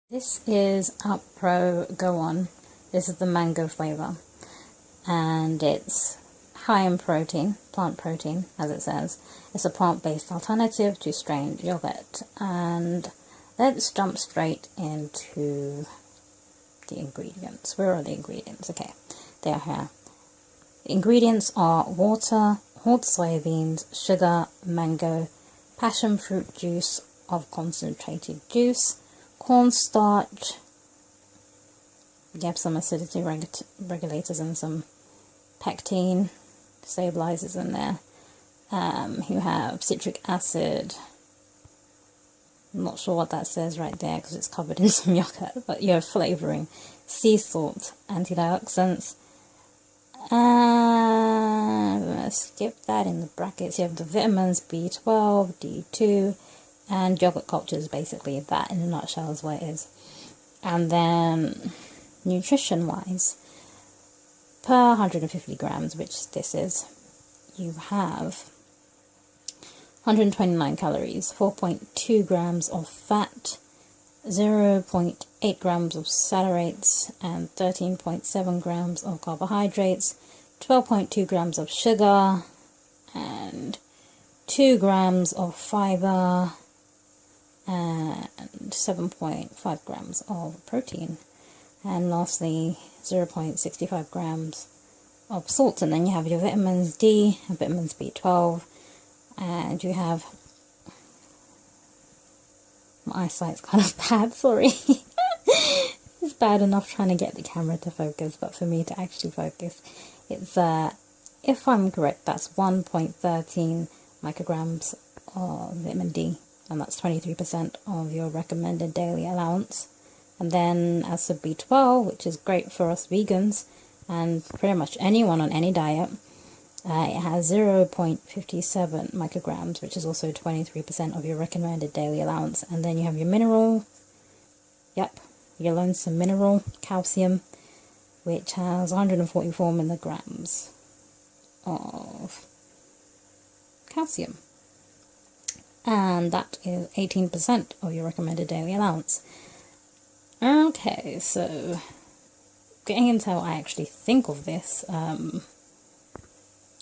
This is Alpro Go On. This is the mango flavour, and it's high in protein, plant protein, as it says. It's a plant-based alternative to strained yogurt. And let's jump straight into the ingredients. Where are the ingredients? Okay, they are here. The ingredients are water, whole soybeans, sugar, mango, passion fruit juice of concentrated juice, cornstarch. You have some acidity regulators and some pectin stabilizers in there. You have citric acid. I'm not sure what that says right there because it's covered in some yogurt, but you have flavoring, sea salt, antioxidants. I'm gonna skip that in the brackets. You have the vitamins B12, D2, and yogurt culture is basically that in a nutshell is what it is. And then nutrition wise, per 150 grams, which this is, you have 129 calories, 4.2 grams of fat, 0.8 grams of saturates, and 13.7 grams of carbohydrates, 12.2 grams of sugar, and 2 grams of fiber, and 7.5 grams of protein, and lastly 0.65 grams of salt. And then you have your vitamins D and vitamins B12, and you have, my eyesight's kind of bad, sorry. It's bad enough trying to get the camera to focus, but for me to actually focus, it's if I'm correct, that's 1.13 micrograms of vitamin D, and that's 23% of your recommended daily allowance. And then as for B12, which is great for us vegans and pretty much anyone on any diet, it has 0.57 micrograms, which is also 23% of your recommended daily allowance. And then you have your mineral, your lonesome mineral, calcium, which has 144 milligrams of calcium. And that is 18% of your recommended daily allowance. Okay, so getting into how I actually think of this,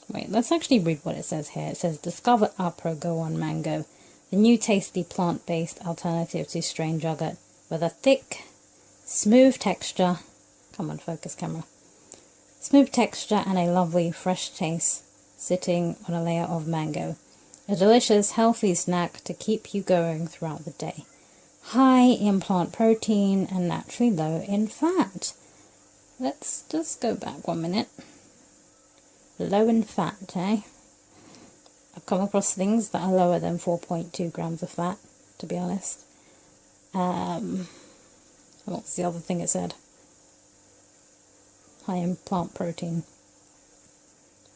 wait, let's actually read what it says here. It says, discover Alpro Go On Mango, the new tasty plant-based alternative to strained yogurt, with a thick, smooth texture, come on focus camera, smooth texture and a lovely fresh taste sitting on a layer of mango. A delicious, healthy snack to keep you going throughout the day. High in plant protein and naturally low in fat. Let's just go back 1 minute. Low in fat, eh? I've come across things that are lower than 4.2 grams of fat, to be honest. What's the other thing it said? High in plant protein.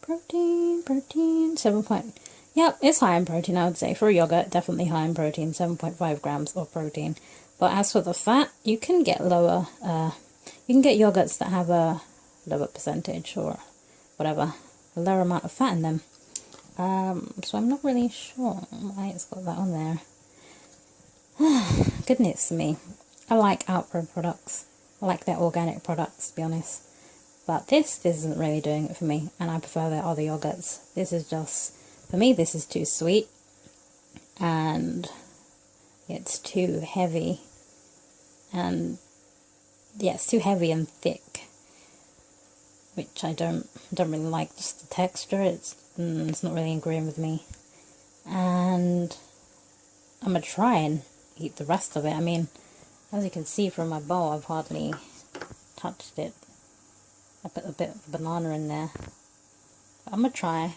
Protein, 7 point... Yep, it's high in protein, I would say. For a yogurt, definitely high in protein, 7.5 grams of protein. But as for the fat, you can get lower, you can get yogurts that have a lower percentage or whatever, a lower amount of fat in them. So I'm not really sure why it's got that on there. Goodness me. I like Alpro products. I like their organic products, to be honest. But this isn't really doing it for me, and I prefer their other yogurts. This is just... For me, this is too sweet, and it's too heavy, and yeah, it's too heavy and thick, which I don't really like. Just the texture, it's not really agreeing with me, and I'm gonna try and eat the rest of it. I mean, as you can see from my bowl, I've hardly touched it. I put a bit of banana in there, but I'm gonna try.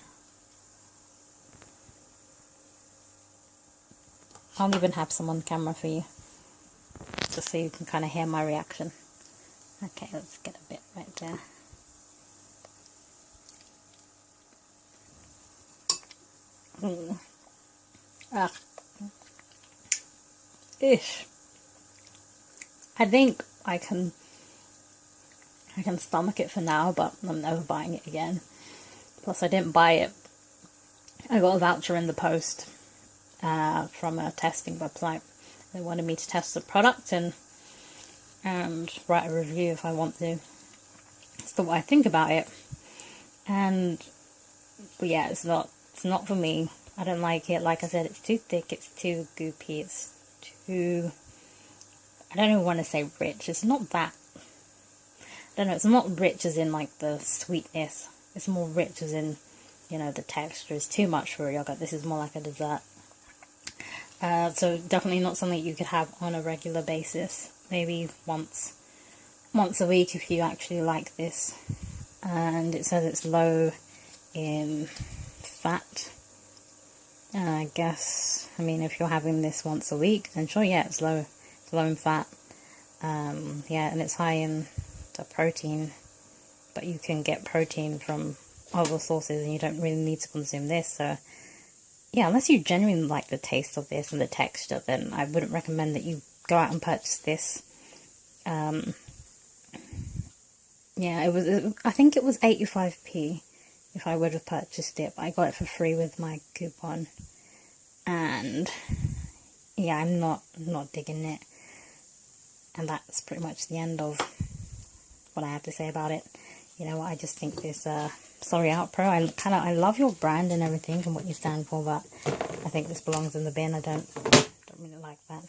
I'll even have some on camera for you, just so you can kind of hear my reaction. Okay, let's get a bit right there. Ish. I think I can stomach it for now, but I'm never buying it again. Plus, I didn't buy it. I got a voucher in the post from a testing website. They wanted me to test the product, and and write a review if I want to. That's what I think about it. But yeah, it's not for me. I don't like it. Like I said, it's too thick, it's too goopy, it's too, I don't even want to say rich. It's not that, I don't know, it's not rich as in like the sweetness. It's more rich as in, you know, the texture is too much for a yogurt. This is more like a dessert. So definitely not something you could have on a regular basis. Maybe once a week if you actually like this. And it says it's low in fat. I guess, I mean, if you're having this once a week, then sure, yeah, it's low in fat. Yeah, and it's high in the protein, but you can get protein from other sources and you don't really need to consume this. So yeah, unless you genuinely like the taste of this and the texture, then I wouldn't recommend that you go out and purchase this. Yeah, I think it was 85p if I would have purchased it, but I got it for free with my coupon. And yeah, I'm not digging it. And that's pretty much the end of what I have to say about it. You know what, I just think this, sorry Alpro, I love your brand and everything and what you stand for, but I think this belongs in the bin. I don't really like that.